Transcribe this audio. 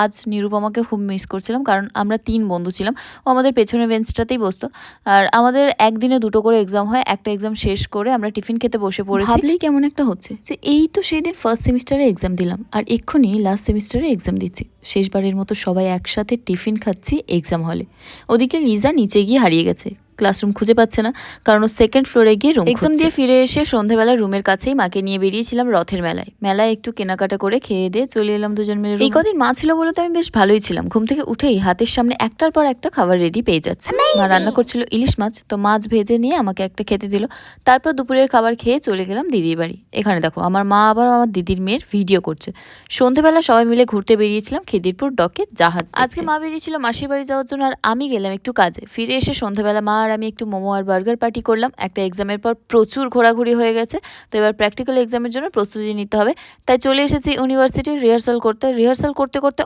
আজ নিরুপমাকে খুব মিস করছিলাম, কারণ আমরা ৩ বন্ধু ছিলাম। ও আমাদের পেছনের বেঞ্চটাতেই বসতো। আর আমাদের একদিনে ২টো করে এক্সাম হয়। একটা এক্সাম শেষ করে আমরা টিফিন খেতে বসে পড়েছি। ভাবলেই কেমন একটা হচ্ছে যে এই তো সেদিন ফার্স্ট সেমিস্টারে এক্সাম দিলাম আর এক্ষুনি লাস্ট সেমিস্টারে এক্সাম দিচ্ছি। শেষবারের মতো সবাই একসাথে টিফিন খাচ্ছি এক্সাম হলে। ওদিকে লিজা নিচে গিয়ে হারিয়ে গেছে, ক্লাসরুম খুঁজে পাচ্ছে না, কারণ ও সেকেন্ড ফ্লোরে গিয়ে রুম এক্সাম দিয়ে ফিরে এসে সন্ধ্যাবেলা রুমের কাছেই মাকে নিয়ে বেরিয়েছিলাম রথের মেলায় একটু কেনাকাটা করে খেয়ে দিয়ে চলে এলাম দুজন মিলে। এই কদিন মা ছিল বলে তো আমি বেশ ভালোই ছিলাম। ঘুম থেকে উঠেই হাতের সামনে একটার পর একটা খাবার রেডি পেয়ে যাচ্ছে। মা রান্না করছিল ইলিশ মাছ, তো মাছ ভেজে নিয়ে আমাকে একটা খেতে দিল। তারপর দুপুরের খাবার খেয়ে চলে গেলাম দিদির বাড়ি। এখানে দেখো আমার মা আবার আমার দিদির মেয়ের ভিডিও করছে। সন্ধ্যাবেলা সবাই মিলে ঘুরতে বেরিয়েছিলাম খিদিরপুর ডকে জাহাজ। আজকে মা বেরিয়েছিল মাসির বাড়ি যাওয়ার জন্য আর আমি গেলাম একটু কাজে। ফিরে এসে সন্ধ্যাবেলা মা আর আমি একটু মোমো আর বার্গার পার্টি করলাম। একটা এক্সামের পর প্রচুর ঘোরাঘুরি হয়ে গেছে, তো এবার প্র্যাকটিক্যাল এক্সামের জন্য প্রস্তুতি নিতে হবে। তাই চলে এসেছি ইউনিভার্সিটির রিহার্সাল করতে করতে